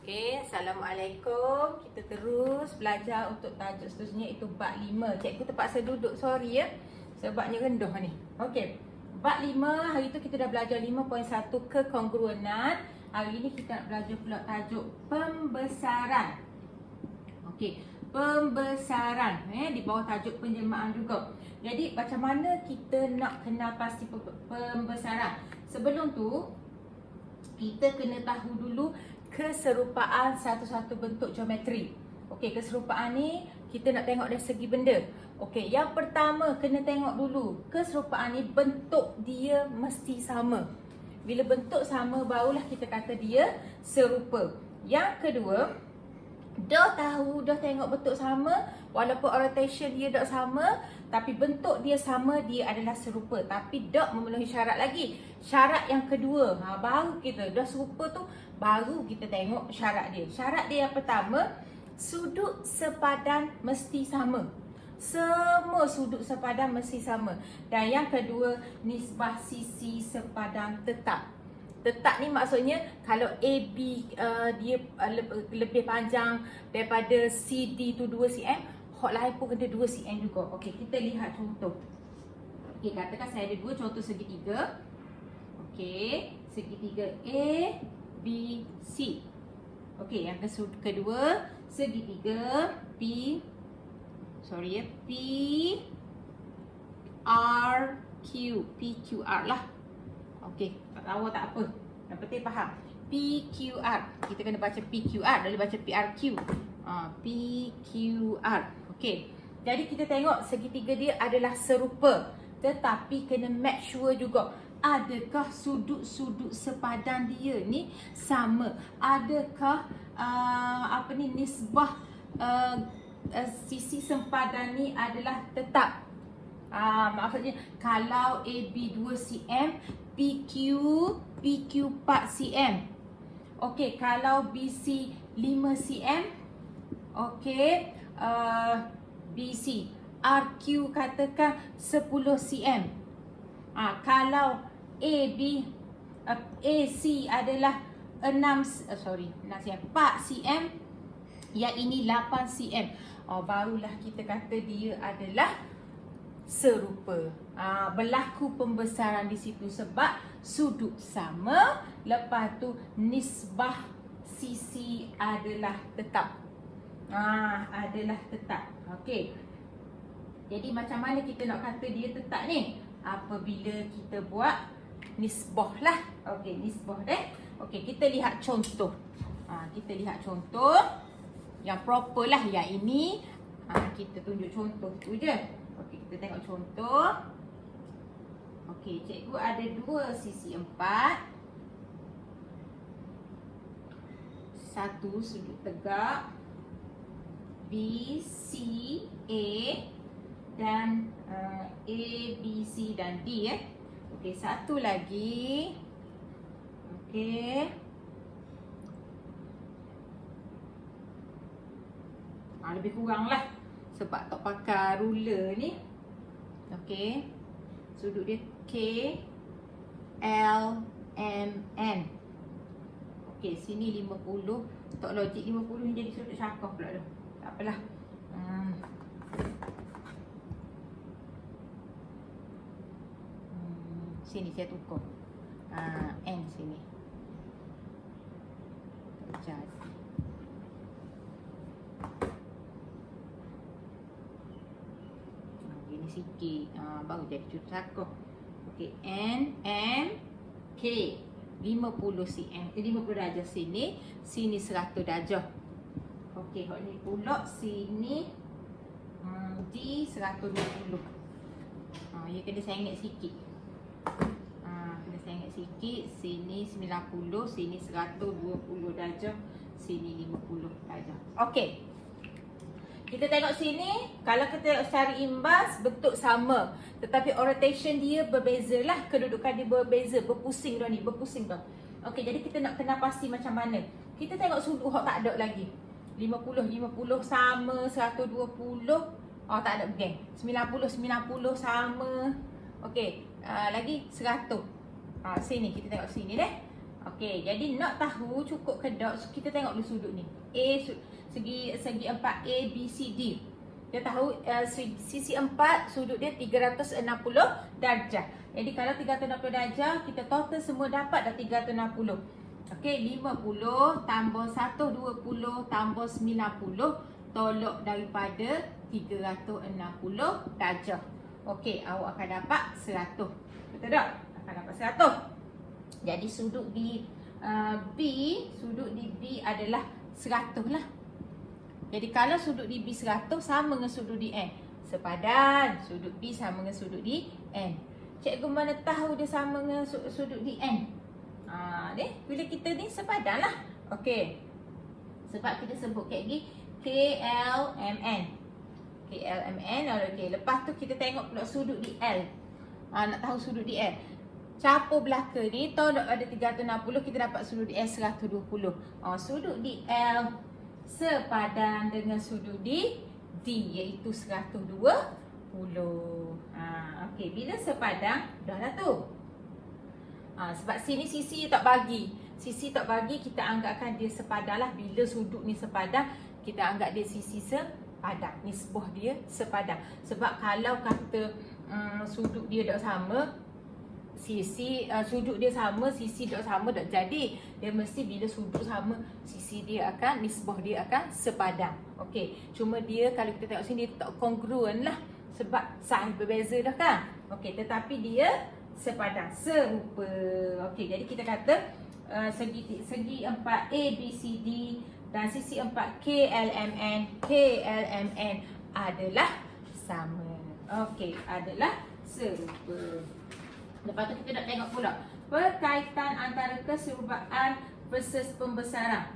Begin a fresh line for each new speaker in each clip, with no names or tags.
Okey, Assalamualaikum. Kita terus belajar untuk tajuk seterusnya itu bab 5. Cikgu terpaksa duduk, sorry ya. Sebabnya rendah ni. Okey. Bab 5 hari tu kita dah belajar 5.1 kekongruenan. Hari ni kita nak belajar pula tajuk pembesaran. Okey, pembesaran di bawah tajuk penjelmaan juga. Jadi macam mana kita nak kenal pasti pembesaran? Sebelum tu kita kena tahu dulu keserupaan satu-satu bentuk geometri. Okey, keserupaan ni kita nak tengok dari segi benda. Okey, yang pertama kena tengok dulu keserupaan ni bentuk dia mesti sama. Bila bentuk sama barulah kita kata dia serupa. Yang kedua, dah tengok bentuk sama, walaupun orientation dia tak sama, tapi bentuk dia sama, dia adalah serupa. Tapi tak memenuhi syarat lagi. Syarat yang kedua, baru kita dah serupa tu, baru kita tengok syarat dia. Syarat dia yang pertama, sudut sepadan mesti sama. Semua sudut sepadan mesti sama. Dan yang kedua, nisbah sisi sepadan tetap. Tetap ni maksudnya kalau AB dia lebih panjang daripada CD tu 2 cm, hak lain pun kena 2 cm juga. Okey, kita lihat contoh. Okey, katakan saya ada dua contoh segitiga. Okey, segitiga A, B, C. Okey, yang kedua segitiga P R Q, PQR lah. Okey, tak tahu tak apa. Yang penting faham. PQR. Kita kena baca PQR, dah baca PRQ. PQR. Okey. Jadi kita tengok segitiga dia adalah serupa, tetapi kena make sure juga. Adakah sudut-sudut sepadan dia ni sama? Adakah nisbah sisi sempadan ni adalah tetap? Maksudnya kalau AB 2 cm, PQ 4 cm. Okey, kalau BC 5 cm, okey, BC RQ katakan 10 cm. Kalau AC adalah 4 cm, yang ini 8 cm. Barulah kita kata dia adalah serupa. Berlaku pembesaran di situ sebab sudut sama, lepas tu nisbah sisi adalah tetap. Adalah tetap. Okey. Jadi macam mana kita nak kata dia tetap ni? Apabila kita buat nisbah lah. Okey, nisbah deh. Okey, kita lihat contoh. Kita lihat contoh yang proper lah. Yang ini kita tunjuk contoh tu je. Okey, kita tengok contoh. Okey, cikgu ada dua sisi 4. Satu sudut tegak BCA dan ABC dan D Okey, satu lagi. Okey. Lebih kurang lah sebab tak pakai ruler ni. Okey. Sudut dia K L M N. Okey, sini 50. Tak logik 50 ni jadi sudut syakah pula dah. Tak apalah. Sini saya tukar. N sini. Jadi. Ini sikit. Baru jadi sudut syakah. Okey, N M K 50 cm. 50 darjah sini, sini 100 darjah. Okey, hak ni pula sini D 120. Ya kena sengit sikit. Kena sengit sikit. Sini 90, sini 120 darjah, sini 50 darjah. Okey. Kita tengok sini, kalau kita tengok secara imbas, bentuk sama. Tetapi orientation dia berbeza lah. Kedudukan dia berbeza. Berpusing dah ni, berpusing dah. Okey, jadi kita nak kenal pasti macam mana. Kita tengok sudut hak tak ada lagi. 50 sama, 120. Tak ada geng. 90 sama. Okey, lagi 100. Sini, kita tengok sini deh. Okey, jadi nak tahu cukup ke tak, kita tengok dulu sudut ni. Segi 4 A, B, C, D. Kita tahu sisi 4 sudut dia 360 darjah. Jadi kalau 360 darjah, kita total semua dapat dah 360. Okey, 50 tambah 1, 20 tambah 90 tolak daripada 360 darjah. Okey, awak akan dapat 100. Betul tak? Akan dapat 100. Jadi sudut di B adalah 100 lah. Jadi kalau sudut di B 100 sama dengan sudut di N, sepadan. Sudut B sama dengan sudut di N. Cikgu mana tahu dia sama dengan sudut di N? Bila kita ni sepadan lah. Okey. Sebab kita sebut kayak gini KLMN. KLMN. Okey, lepas tu kita tengok pula sudut di L. Nak tahu sudut di L. Capur belaka ni tolak ada 360, kita dapat sudut di L 120. Sudut di L sepadan dengan sudut di D, iaitu 120. Okey, bila sepadan dah lah tu. Sebab sini sisi tak bagi. Sisi tak bagi, kita anggapkan dia sepadan lah. Bila sudut ni sepadan, kita anggap dia sisi sepadan. Nisbah dia sepadan. Sebab kalau kata sudut dia tak sama, sudut dia sama, sisi tak sama, tak jadi. Dia mesti bila sudut sama, sisi dia akan, nisbah dia akan sepadan. Okey, cuma dia kalau kita tengok sini, dia tak kongruen lah. Sebab saiz berbeza dah kan. Okey, tetapi dia sepadan, serupa. Okey, jadi kita kata segi 4 A, B, C, D dan sisi 4 KLMN adalah sama. Okey, adalah serupa. Lepas tu kita nak tengok pula perkaitan antara keserupaan versus pembesaran.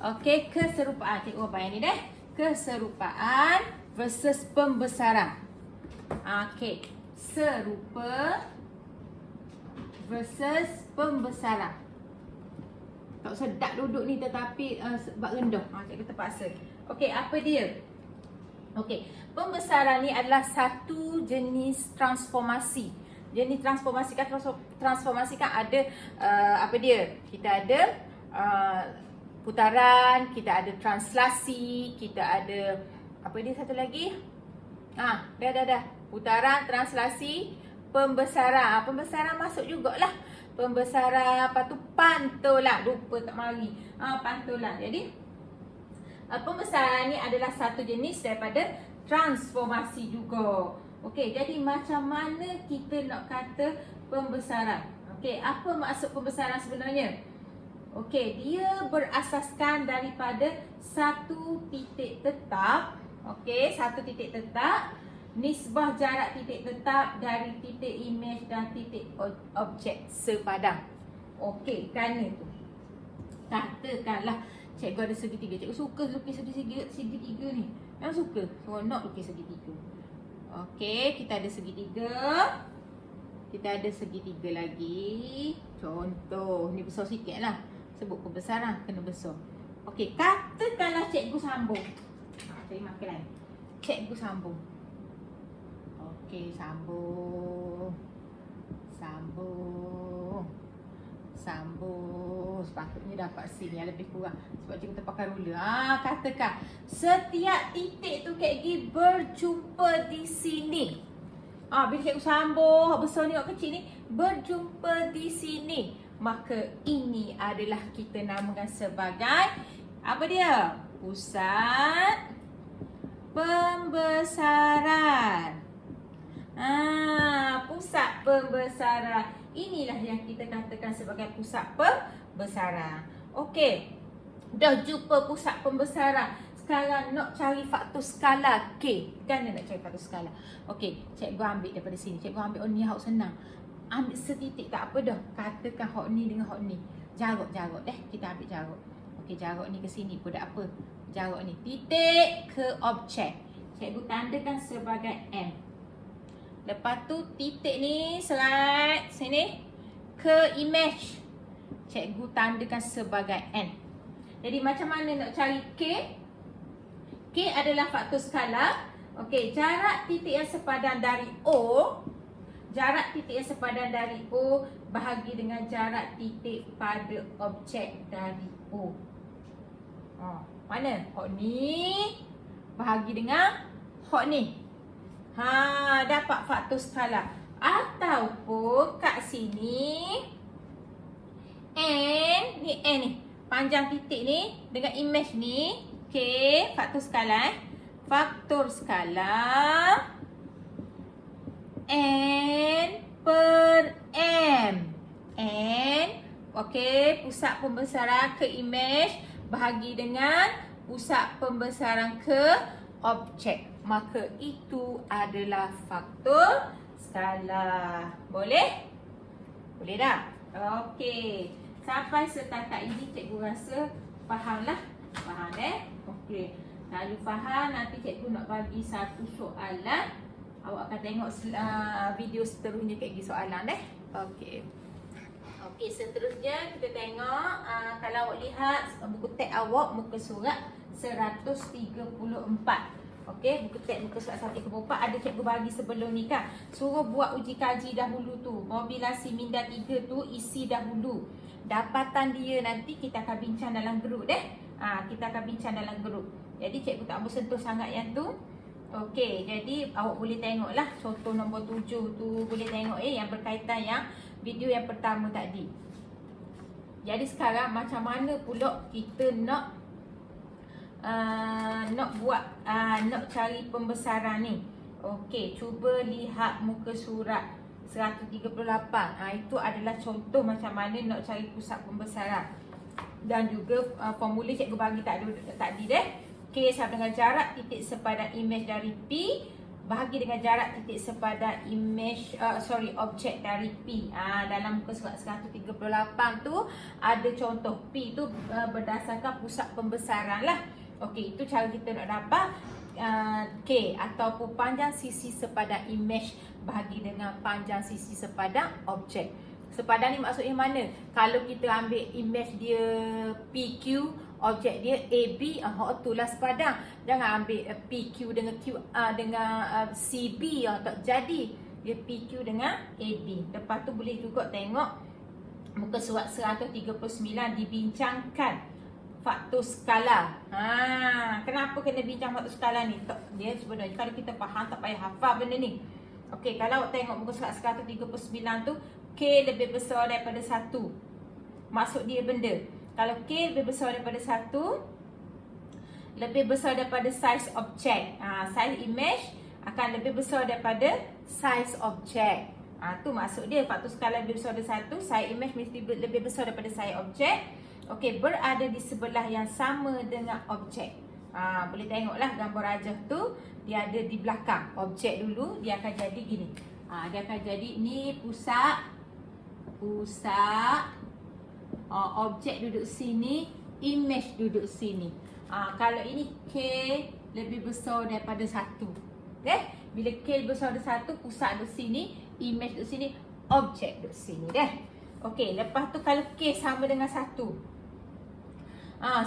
Okey, keserupaan. Cikgu bayang ni deh. Keserupaan versus pembesaran. Okey, serupa versus pembesaran. Tak sedap duduk ni tetapi sebab rendah. Cikgu terpaksa. Okey, apa dia? Okey, pembesaran ni adalah satu jenis transformasi. Jenis transformasi kan ada apa dia? Kita ada putaran, kita ada translasi, kita ada apa dia satu lagi? Dah. Putaran, translasi, pembesaran. Pembesaran masuk jugalah. Pembesaran, lepas tu pantulan. Lupa tak mari. Pantulan. Jadi pembesaran ni adalah satu jenis daripada transformasi juga. Okey, jadi macam mana kita nak kata pembesaran? Okey, apa maksud pembesaran sebenarnya? Okey, dia berasaskan daripada satu titik tetap. Okey, satu titik tetap. Nisbah jarak titik tetap dari titik imej dan titik objek sepadan. Okey, kerana tu. Katakanlah cikgu ada segitiga. Cikgu suka lukis segitiga ni. Memang suka. Seronok lukis segitiga. Okey, kita ada segitiga. Kita ada segitiga lagi. Contoh, ni besar sikit lah. Sebut pembesaran, kena besar. Okey, katakanlah cikgu sambung. Cari makan lain. Cikgu sambung. Okey, sambung. Sepatutnya dapat sini yang lebih kurang. Sebab cikgu terpakai ruler. Katakan setiap titik tu cikgu berjumpa di sini. Bila cikgu sambung besar ni kecil ni berjumpa di sini, maka ini adalah kita namakan sebagai apa dia? Pusat pembesaran. Pusat pembesaran. Inilah yang kita katakan sebagai pusat pembesaran. Okey. Dah jumpa pusat pembesaran. Sekarang nak cari faktor skala K. Kan nak cari faktor skala. Okey, cikgu ambil daripada sini. Cikgu ambil ni hak senang. Ambil setitik tak apa dah. Katakan hak ni dengan hak ni. Jarak deh. Kita ambil jarak. Okey, jarak ni ke sini pun tak apa. Jarak ni titik ke objek. Cikgu tandakan sebagai M. Lepas tu titik ni slide sini ke image. Cikgu tandakan sebagai N. Jadi macam mana nak cari K? K adalah faktor skala. Okey, jarak titik yang sepadan dari O. Jarak titik yang sepadan dari O bahagi dengan jarak titik pada objek dari O. Mana? Hok ni bahagi dengan hok ni. Dapat faktor skala. Ataupun kat sini N ni panjang titik ni dengan image ni. Okey, faktor skala faktor skala N per M. N, okey, pusat pembesaran ke image bahagi dengan pusat pembesaran ke objek. Maka itu adalah faktor skala. Boleh? Boleh tak? Okey. Sampai setakat ini cikgu rasa fahamlah. Faham Okey. Kalau faham, nanti cikgu nak bagi satu soalan. Awak akan tengok video seterusnya cikgu soalan Okey. Okey, seterusnya kita tengok kalau awak lihat buku teks awak muka surat 134. Okey, buku teks muka surat 134 ada cikgu bagi sebelum ni kan. Suruh buat uji kaji dahulu tu. Mobilasi minda 3 tu isi dahulu. Dapatan dia nanti kita akan bincang dalam grup kita akan bincang dalam grup. Jadi cikgu tak ambil sentuh sangat yang tu. Okey, jadi awak boleh tengoklah contoh nombor 7 tu, boleh tengok yang berkaitan yang video yang pertama tadi. Jadi sekarang macam mana pula kita nak nak cari pembesaran ni. Okey, cuba lihat muka surat 138. Itu adalah contoh macam mana nak cari pusat pembesaran. Dan juga formula cikgu bagi tadi K sama dengan jarak titik sepadan image dari P bahagi dengan jarak titik sepadan image objek dari P. Dalam muka surat 138 tu ada contoh P tu berdasarkan pusat pembesaran lah. Okey, itu cara kita nak dapat K ataupun panjang sisi sepadan image bahagi dengan panjang sisi sepadan objek. Sepadan ni maksudnya mana? Kalau kita ambil image dia PQ, objek dia AB, itulah sepadan. Jangan ambil PQ dengan CB, tak jadi. Dia PQ dengan AB. Lepas tu boleh juga tengok muka surat 139 dibincangkan faktor skala. Kenapa kena bincang faktor skala ni? Dia sebenarnya kalau kita faham tak payah hafal benda ni. Okey, kalau awak tengok muka surat 139 tu K lebih besar daripada 1. Maksud dia benda. Kalau K lebih besar daripada 1, lebih besar daripada size objek. Size image akan lebih besar daripada size objek. Tu maksud dia. Faktor skala lebih besar daripada 1, size image mesti lebih besar daripada size objek. Okey, berada di sebelah yang sama dengan objek. Boleh tengoklah gambar rajah tu. Dia ada di belakang. Objek dulu, dia akan jadi gini. Dia akan jadi ni pusat. Objek duduk sini, image duduk sini. Kalau ini K lebih besar daripada 1. Bila K lebih besar daripada 1, pusat duduk sini, image duduk sini, objek duduk sini. Okey, lepas tu kalau K sama dengan 1,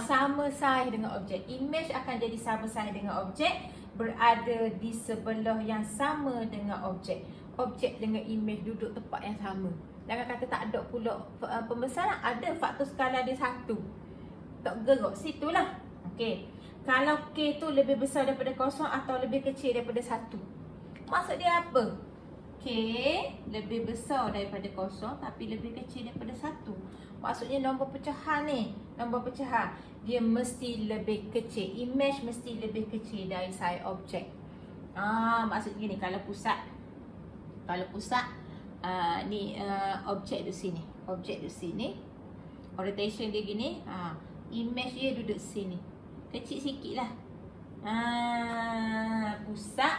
sama saiz dengan objek. Image akan jadi sama saiz dengan objek, berada di sebelah yang sama dengan objek. Objek dengan image duduk tempat yang sama. Jangan kata tak ada pula pembesaran. Ada faktor skala dia 1. Tak gerak situlah. Okey. Kalau K tu lebih besar daripada 0 atau lebih kecil daripada 1. Maksud dia apa? K lebih besar daripada 0 tapi lebih kecil daripada 1. Maksudnya nombor pecahan ni. Nombor pecahan. Dia mesti lebih kecil. Image mesti lebih kecil dari size objek. Maksudnya ni kalau pusat. Ni objek duduk sini. Objek duduk sini. Orientation dia gini. Image dia duduk sini. Kecil sikit lah. Pusat,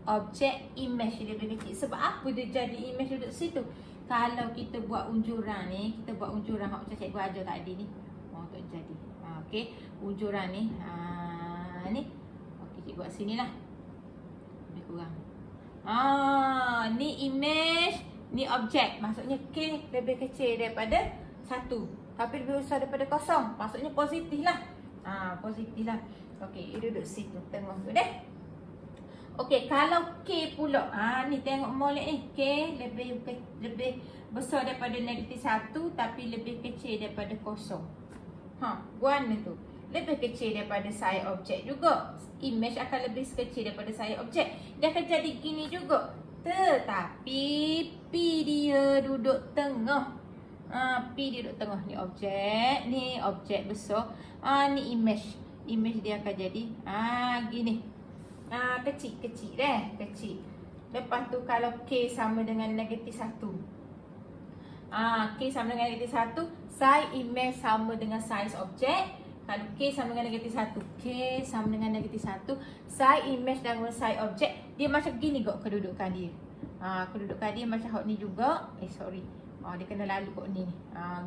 objek, image dia lebih kecil. Sebab apa dia jadi image duduk situ? Kalau kita buat unjuran ni. Kita buat unjuran macam cikgu ajar tadi ni. Tak jadi. Okey. Unjuran ni. Ni. Okey, cikgu buat sini lah. Lebih kurang. Ni image, ni objek. Maksudnya K lebih kecil daripada 1 tapi lebih besar daripada 0. Maksudnya positif lah. Positif lah. Okey, dia duduk situ tengah tu Okey, kalau K pula. Ni tengok molek ni. K lebih besar daripada -1 tapi lebih kecil daripada kosong. Guana tu. Lebih kecil daripada saiz objek juga. Image akan lebih kecil daripada saiz objek. Dia akan jadi gini juga. Tetapi P dia duduk tengah. P dia duduk tengah. Ni objek besar. Ni image. Image dia akan jadi gini. Kecil deh. Kecil. Lepas tu kalau K sama dengan -1. K sama dengan -1. Saiz image sama dengan saiz objek. Kalau K sama dengan -1, K sama dengan -1, saiz image dan saiz objek, dia macam gini kok kedudukan dia. Kedudukan dia macam hot ni juga. Dia kena lalu kok ni.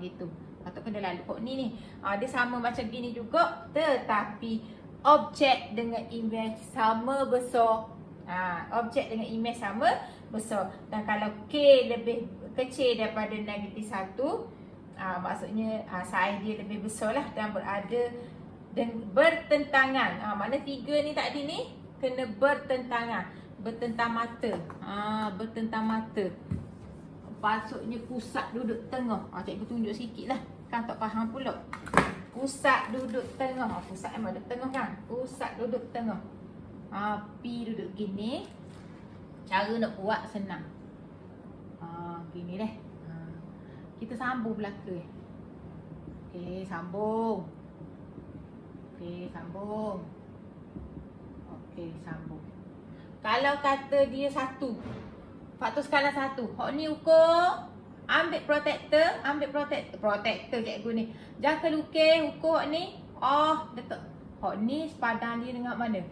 Gitu. Atau kena lalu kok ni. Dia sama macam gini juga, tetapi objek dengan image sama besar. Objek dengan image sama besar. Dan kalau K lebih kecil daripada -1, maksudnya saiz dia lebih besar lah dan berada dan bertentangan. Makna 3 ni tadi ni kena bertentangan. Bertentang mata. Bertentang mata. Maksudnya pusat duduk tengah. Cikgu tunjuk sikit lah. Kan tak faham pula. Pusat duduk tengah. Pusat memang duduk tengah kan. Pusat duduk tengah. P duduk gini. Cara nak buat senang. Gini deh. Kita sambung belakang. Okey, sambung. Kalau kata dia 1, faktor skala 1. Hak ni ukur, ambil protector cikgu ni. Jangan lukis ukur hak ni. Letak. Hak ni sepadan dia dengan mana?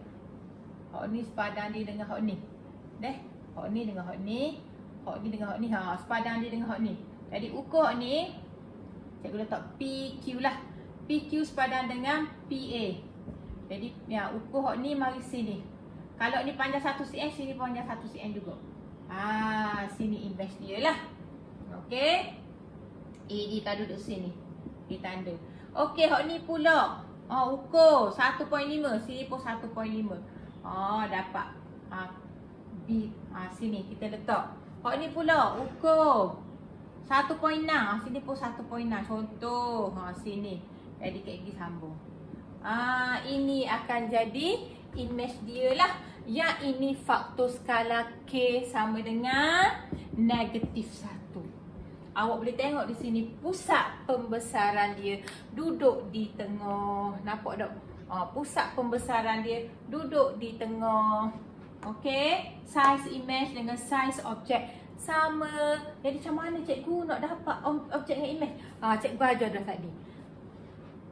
Hak ni sepadan dia dengan hak ni. Hak ni dengan hak ni. Hak ni dengan hak ni. Sepadan dia dengan hak ni. Jadi ukur ni, cikgu letak PQ lah. PQ sepadan dengan PA. Jadi ukur hak ni mari sini. Kalau ni panjang 1 cm, sini panjang 1 cm juga. Sini image dia lah. Okey. AD tak duduk sini. Ditanda. Okey, hak ni pula. Ukur 1.5, sini pun 1.5. Dapat. B. Sini kita letak. Hak ni pula ukur 1.6, sini pun 1.6. Contoh, sini. Jadi kayak gini sambung. Ini akan jadi image dia lah. Yang ini faktor skala K sama dengan -1. Awak boleh tengok di sini pusat pembesaran dia duduk di tengah. Nampak tak? Pusat pembesaran dia duduk di tengah. Okey, size image dengan size objek sama. Jadi macam mana cikgu nak dapat objek dengan image? Cikgu ajar dah tadi.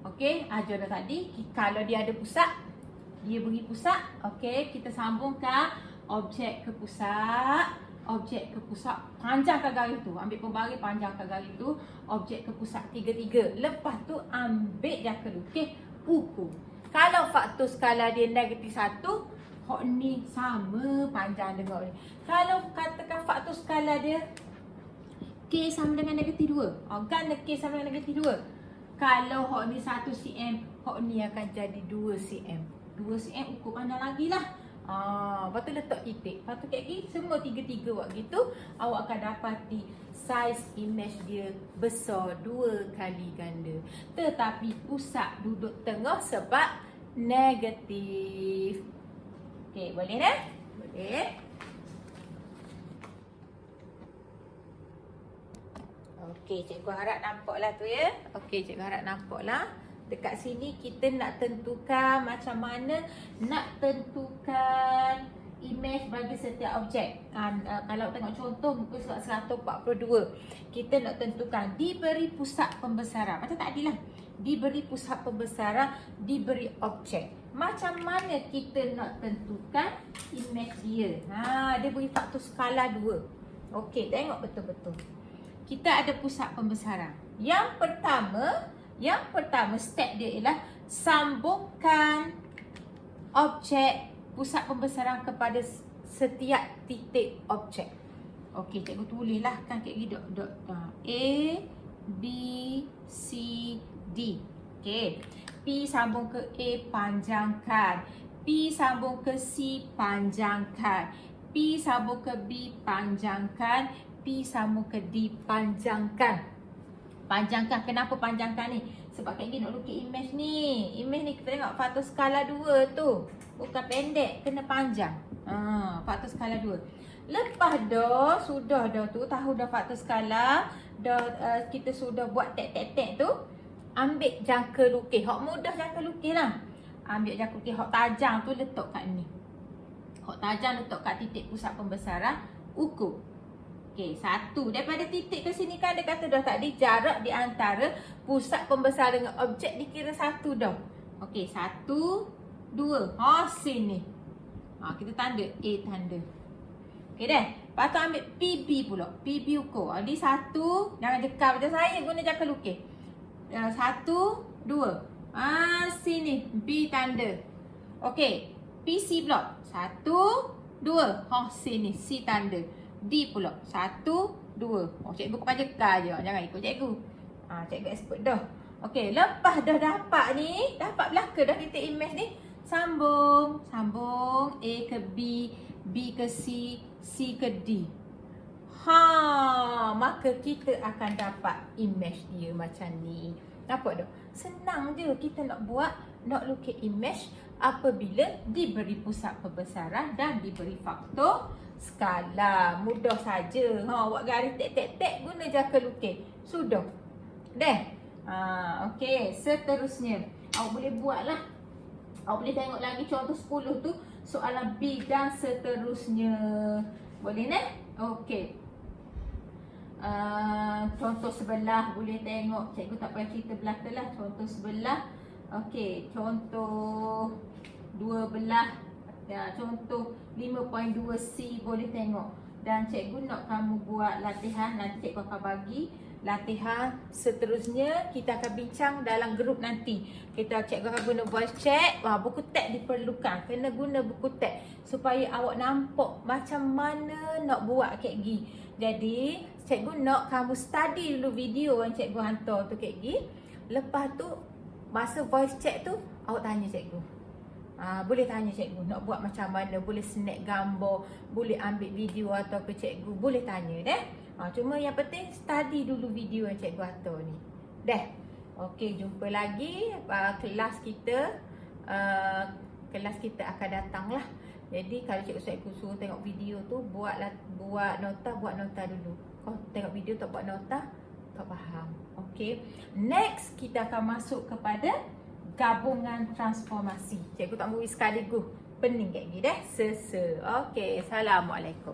Okey, ajar dah tadi. Kalau dia ada pusat, dia beri pusat. Okey, kita sambungkan objek ke pusat. Objek ke pusat, panjangkan garis tu. Ambil pembaris, panjangkan garis tu. Objek ke pusat 3-3. Lepas tu ambil jangka lukis, ukur. Kalau faktor skala dia -1, hak ni sama panjang dengan ni. Kalau katakan faktor skala dia K sama dengan -2. Kan K sama dengan -2. Kalau hak ni 1 cm, hak ni akan jadi 2 cm. 2 cm ukur panjang lagi lah. Lepas tu letak titik. Lepas tu kayak gini, semua 3-3 buat gitu. Awak akan dapati saiz image dia besar 2 kali ganda. Tetapi pusat duduk tengah sebab negatif. Okey, boleh dah? Boleh. Okey, cikgu harap nampaklah tu ya. Okey, cikgu harap nampaklah. Dekat sini kita nak tentukan macam mana nak tentukan image bagi setiap objek. Kalau tengok contoh muka surat 142, kita nak tentukan diberi pusat pembesaran. Macam tadi lah. Diberi pusat pembesaran, diberi objek. Macam mana kita nak tentukan image dia? Dia beri faktor skala 2. Okey, tengok betul-betul. Kita ada pusat pembesaran. Yang pertama step dia ialah sambungkan objek pusat pembesaran kepada setiap titik objek. Okey, cikgu tulislah kan kayak gini dot. A, B, C, D. Okey. P sambung ke A, panjangkan. P sambung ke C, panjangkan. P sambung ke B, panjangkan. P sambung ke D, panjangkan. Panjangkan. Kenapa panjangkan ni? Sebab Kak Gi nak lukis image ni. Image ni kita tengok faktor skala 2 tu. Bukan pendek, kena panjang. Faktor skala 2. Lepas dah, sudah dah tu, tahu dah faktor skala. Dah kita sudah buat tek-tek-tek tu. Ambil jangka lukis. Hak mudah jangka lukis lah. Ambil jangka lukis. Hak tajam tu letak kat ni. Hak tajam letak kat titik pusat pembesaran. Ukur. Okey, 1. Daripada titik ke sini kan dia kata dah tadi jarak di antara pusat pembesaran dengan objek dikira 1 dah. Okey, 1, 2. Sini. Kita tanda A tanda. Okey dah. Lepas tu ambil PB pula. PB ukur. Jadi 1, jangan dekat macam saya guna jangka lukis. 1, 2. Sini B tanda. Okey, PC pula. 1, 2. Sini C tanda. D pula. 1, 2. Cikgu bukan jeka je. Jangan ikut cikgu. Cikgu expert dah. Okey, lepas dah dapat ni, dapat belaka dah titik image ni. Sambung. Sambung A ke B, B ke C, C ke D. Maka kita akan dapat image dia macam ni. Nampak tak? Senang je kita nak buat, nak lukis image apabila diberi pusat pembesaran dan diberi faktor skala. Mudah saja. Buat garis tek-tek-tek guna jangka lukis. Sudah. Dah. Okey, seterusnya awak boleh buatlah. Awak boleh tengok lagi contoh 10 tu, soalan B dan seterusnya. Boleh nah? Okey. Contoh sebelah boleh tengok. Cikgu tak payah cerita belaka lah. Contoh sebelah. Okey, contoh 12. Contoh 5.2C boleh tengok. Dan cikgu nak kamu buat latihan. Nanti cikgu akan bagi latihan seterusnya. Kita akan bincang dalam grup nanti. Cikgu akan guna voice chat. Buku teks diperlukan. Kena guna buku teks supaya awak nampak macam mana nak buat Kak Gi. Jadi cikgu nak kamu study dulu video yang cikgu hantar tu Kak Gi. Lepas tu masa voice chat tu awak tanya cikgu. Boleh tanya cikgu nak buat macam mana, boleh snap gambar, boleh ambil video atau ke cikgu, boleh tanya dah. Cuma yang penting study dulu video yang cikgu hantar ni. Dah. Okey, jumpa lagi kelas kita. Kelas kita akan datang lah. Jadi kalau cikgu suruh tengok video tu, buat nota dulu. Kalau tengok video tak buat nota, tak faham. Okey. Next kita akan masuk kepada gabungan transformasi. Cikgu tak mau sekaligus. Pening Kak Gi dah. Okey, assalamualaikum.